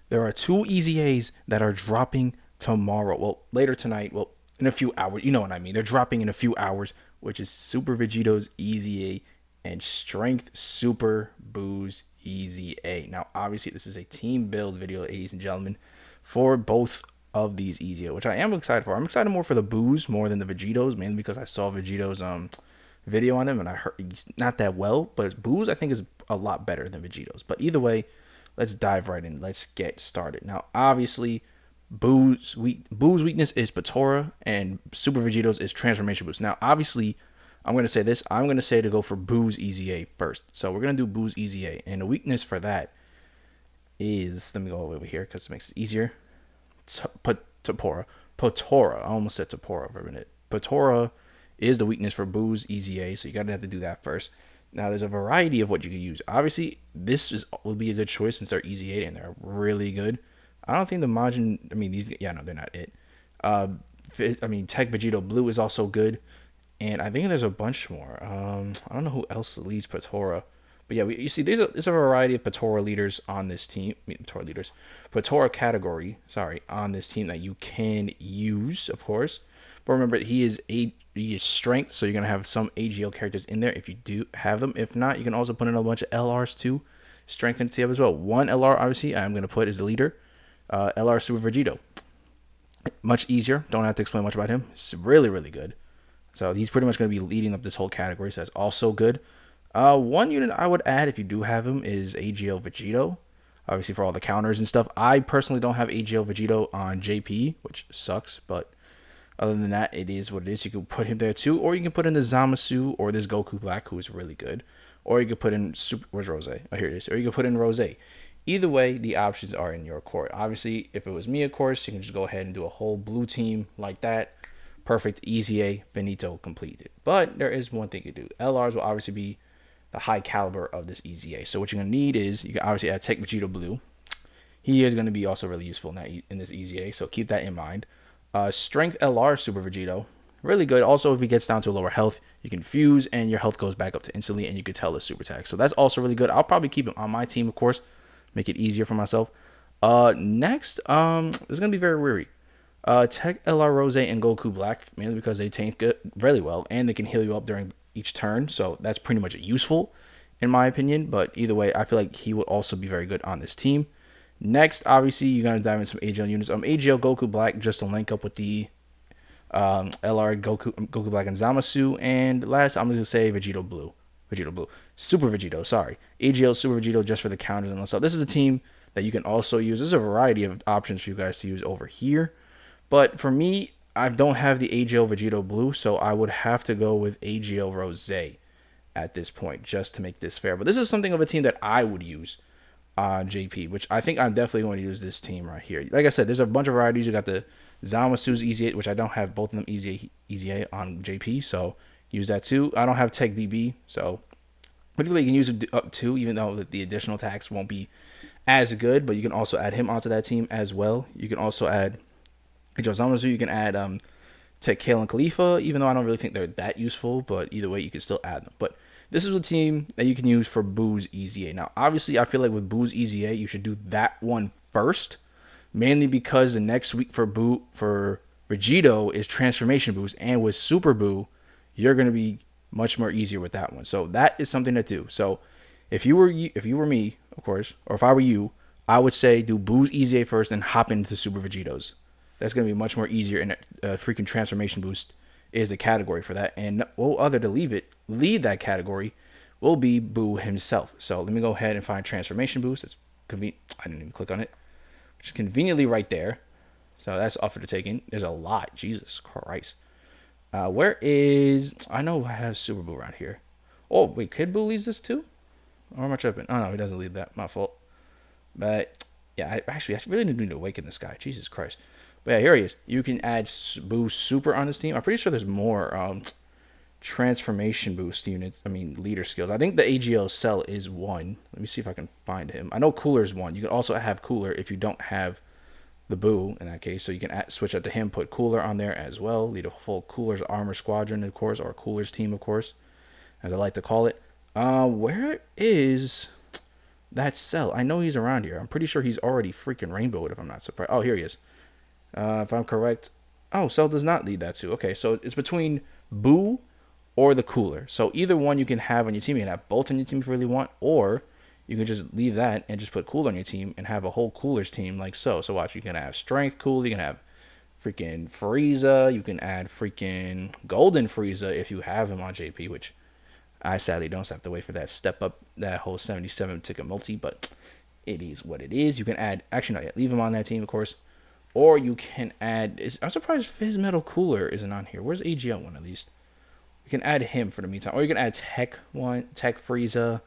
There are two EZAs that are dropping tomorrow. Well, later tonight. Well, in a few hours. You know what I mean. They're dropping in a few hours, which is Super Vegito's EZA and Strength Super Buu's EZA. Now, obviously, this is a team build video, ladies and gentlemen, for both of these EZA, which I am excited for. I'm excited more for the Buus more than the Vegitos, mainly because I saw Vegito's video on him and I heard he's not that well, but Buu's I think is a lot better than Vegito's. But either way, let's dive right in. Let's get started. Now, obviously, Boo's weakness is Patora, and Super Vegito's is Transformation Boost. Now, obviously, I'm going to say this. I'm going to say to go for Boo's EZA first. So we're going to do Boo's EZA. And the weakness for that is, let me go over here because it makes it easier. Patora. Patora. I almost said Tapora for a minute. Patora is the weakness for Boo's EZA, so you gotta have to do that first. Now, there's a variety of what you can use. Obviously, this would be a good choice since they're EZA and they're really good. I don't think the Majin. I mean, these. Yeah, no, they're not it. Uh, I mean, Tech Vegito Blue is also good, and I think there's a bunch more. I don't know who else leads Patora, but yeah, you see, there's a variety of Patora leaders on this team. I mean, Patora leaders, Patora category. Sorry, on this team that you can use, of course. But remember, he is strength, so you're gonna have some AGL characters in there if you do have them. If not, you can also put in a bunch of LRs too, strengthen TF as well. One LR, obviously, I'm gonna put as the leader. LR Super Vegito, much easier. Don't have to explain much about him. It's really, really good. So he's pretty much going to be leading up this whole category. So that's also good. One unit I would add if you do have him is AGL Vegito. Obviously for all the counters and stuff. I personally don't have AGL Vegito on JP, which sucks. But other than that, it is what it is. You can put him there too. Or you can put in the Zamasu or this Goku Black, who is really good. Or you could put in where's Rose? Oh, here it is. Or you could put in Rose. Either way, the options are in your court. Obviously, if it was me, of course, you can just go ahead and do a whole blue team like that. Perfect, EZA, Benito completed. But there is one thing you do. LRs will obviously be the high caliber of this EZA. So what you're going to need is, you can obviously add Tech Vegito Blue. He is going to be also really useful in this EZA, so keep that in mind. Strength LR Super Vegito, really good. Also, if he gets down to a lower health, you can fuse and your health goes back up to instantly and you can tell the super attack. So that's also really good. I'll probably keep him on my team, of course, make it easier for myself. Next, it's gonna be very weary. Tech LR Rose and Goku Black, mainly because they tank good, really well and they can heal you up during each turn. So that's pretty much useful, in my opinion. But either way, I feel like he will also be very good on this team. Next, obviously, you're gonna dive into some AGL units. AGL Goku Black just to link up with the LR Goku Black and Zamasu. And last, I'm gonna say Vegito Blue. Vegito Blue. Super Vegito, sorry. AGL Super Vegito just for the counters and all. So this is a team that you can also use. There's a variety of options for you guys to use over here. But for me, I don't have the AGL Vegito Blue, so I would have to go with AGL Rose at this point just to make this fair. But this is something of a team that I would use on JP, which I think I'm definitely going to use this team right here. Like I said, there's a bunch of varieties. You got the Zamasu's EZA, which I don't have both of them EZA on JP, so use that too. I don't have Tech BB, so particularly you can use it up to, even though the additional attacks won't be as good, but you can also add him onto that team as well. You can also add Joe Zamasu. You can add Tech Kale and Khalifa, even though I don't really think they're that useful, but either way, you can still add them. But this is a team that you can use for Boo's EZA. Now, obviously, I feel like with Boo's EZA, you should do that one first, mainly because the next week for Vegito is Transformation Boost, and with Super Buu, you're going to be much more easier with that one. So that is something to do. So if you were me, of course, or if I were you, I would say do Boo's EZA first and hop into Super Vegitos. That's going to be much more easier, and freaking Transformation Boost is the category for that. And no other to lead that category will be Buu himself. So let me go ahead and find Transformation Boost. It's convenient. I didn't even click on it. Which is conveniently right there. So that's off for the taking. There's a lot. Jesus Christ. Where is... I know I have Super Buu around here. Oh, wait. Kid Buu leads this too? Or am I tripping? Oh, no. He doesn't lead that. My fault. But, yeah. I really need to awaken this guy. Jesus Christ. But, yeah. Here he is. You can add Buu Super on this team. I'm pretty sure there's more Transformation Boost units. I mean, leader skills. I think the AGL Cell is one. Let me see if I can find him. I know Cooler is one. You can also have Cooler if you don't have the Buu in that case, so you can switch up to him, put Cooler on there as well, lead a full Cooler's Armor Squadron, of course, or Cooler's team, of course, as I like to call it. Where is That's Cell. I know he's around here. I'm pretty sure he's already freaking rainbowed if I'm not surprised. Oh, here he is. If I'm correct. Oh, Cell does not lead that too. Okay, so it's between Buu or the Cooler. So either one you can have on your team. You can have both on your team if you really want, or you can just leave that and just put Cooler on your team and have a whole Coolers team like so. So watch, you can have Strength Cooler, you can have freaking Frieza, you can add freaking Golden Frieza if you have him on JP, which I sadly don't, so I have to wait for that step up, that whole 77 ticket multi, but it is what it is. You can add, actually, not yet, leave him on that team, of course. Or you can add, I'm surprised Fizz Metal Cooler isn't on here. Where's AGL one at least? You can add him for the meantime. Or you can add Tech Frieza.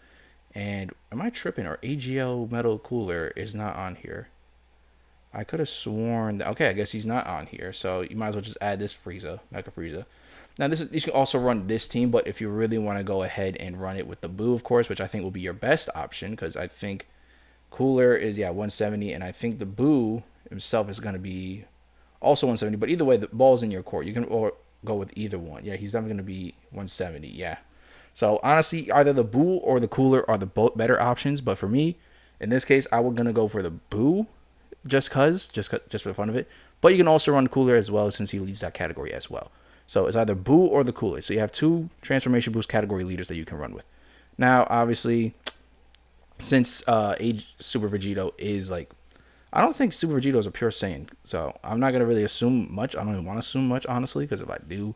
And am I tripping? Or AGL Metal Cooler is not on here. I could have sworn that, okay, I guess he's not on here. So you might as well just add this Frieza, Mecha Frieza. Now, you can also run this team, but if you really want to go ahead and run it with the Buu, of course, which I think will be your best option, because I think Cooler is, 170, and I think the Buu himself is going to be also 170. But either way, the ball's in your court. You can go with either one. Yeah, he's definitely going to be 170. Yeah. So honestly, either the Buu or the Cooler are the both better options. But for me, in this case, I was going to go for the Buu just for the fun of it. But you can also run Cooler as well since he leads that category as well. So it's either Buu or the Cooler. So you have two transformation boost category leaders that you can run with. Now, obviously, since Super Vegito is like, I don't think Super Vegito is a pure Saiyan. So I'm not going to really assume much. I don't even want to assume much, honestly, because if I do,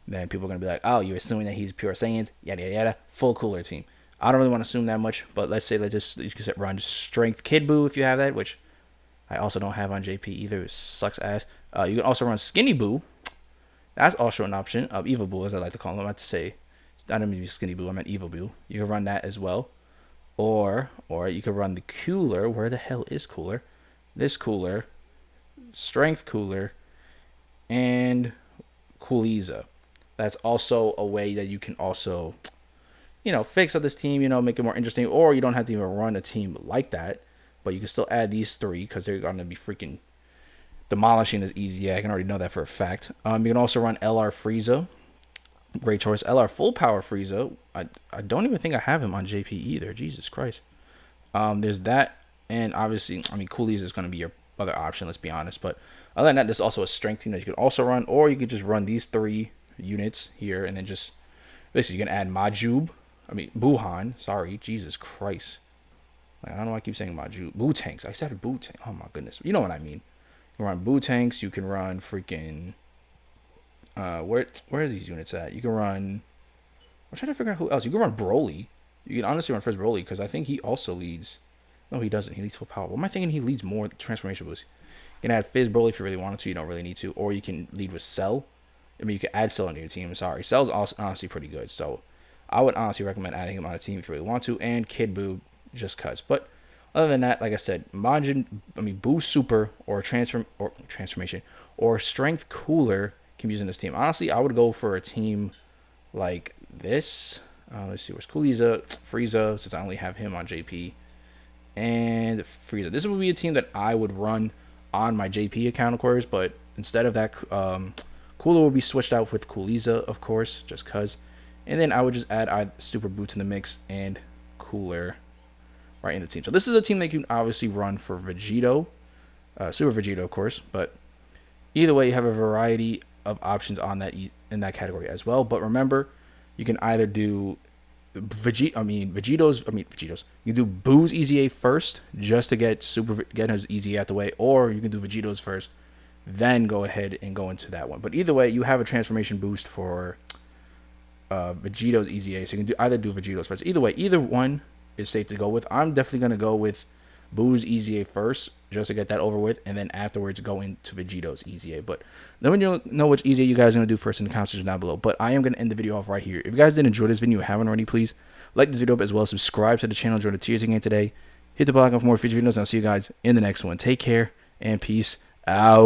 then people are going to be like, oh, you're assuming that he's pure Saiyans, yada, yada, yada, full Cooler team. I don't really want to assume that much, but let's say you can run Strength Kid Buu if you have that, which I also don't have on JP either. It sucks ass. You can also run Skinny Buu. That's also an option. Evil Buu, as I like to call him. I have to say, I didn't mean Skinny Buu. I meant Evil Buu. You can run that as well, or you can run the Cooler. Where the hell is Cooler? This Cooler, Strength Cooler, and Cooliza. That's also a way that you can also, fix up this team. Make it more interesting. Or you don't have to even run a team like that, but you can still add these three because they're gonna be freaking demolishing is easy. Yeah, I can already know that for a fact. You can also run LR Frieza. Great choice. LR Full Power Frieza. I don't even think I have him on JP either. Jesus Christ. There's that. And obviously, Coolies is going to be your other option, let's be honest. But other than that, there's also a strength team that you could also run. Or you could just run these three units here. And then just, basically, you can add Buhan. Sorry. Jesus Christ. I don't know why I keep saying Majub. Buu Tanks. I said Buu Tank. Oh, my goodness. You know what I mean. You can run Buu Tanks. You can run freaking... where are these units at? You can run... I'm trying to figure out who else. You can run Broly. You can honestly run first Broly because I think he also leads... No, he doesn't. He leads full power. What am I thinking? He leads more transformation boost. You can add Fizz Broly if you really wanted to. You don't really need to. Or you can lead with Cell. You can add Cell into your team. Sorry. Cell's also honestly pretty good. So I would honestly recommend adding him on a team if you really want to. And Kid Buu just cuz. But other than that, like I said, Buu Super or transformation or Strength Cooler can be used in this team. Honestly, I would go for a team like this. Let's see, where's Cooliza, Frieza, since I only have him on JP, and Frieza. This would be a team that I would run on my JP account, of course, but instead of that, Cooler will be switched out with Cooliza, of course, just cuz. And then I would just add Super Buu to the mix and Cooler right in the team. So this is a team that you can obviously run for Vegito, Super Vegito, of course. But either way, you have a variety of options on that in that category as well. But remember, you can either do Vegitos. You can do Buu's EZA first, just to get his EZA out the way, or you can do Vegito's first, then go ahead and go into that one. But either way, you have a transformation boost for Vegito's EZA, so you can either do Vegito's first. Either way, either one is safe to go with. I'm definitely going to go with Buu's EZA first, just to get that over with, and then afterwards go into Vegito's EZA. But let me know which EZA you guys are going to do first in the comment section down below. But I am going to end the video off right here. If you guys did enjoy this video and you haven't already, please like this video up as well. Subscribe to the channel, join the tiers again today. Hit the bell icon for more future videos, and I'll see you guys in the next one. Take care and peace out.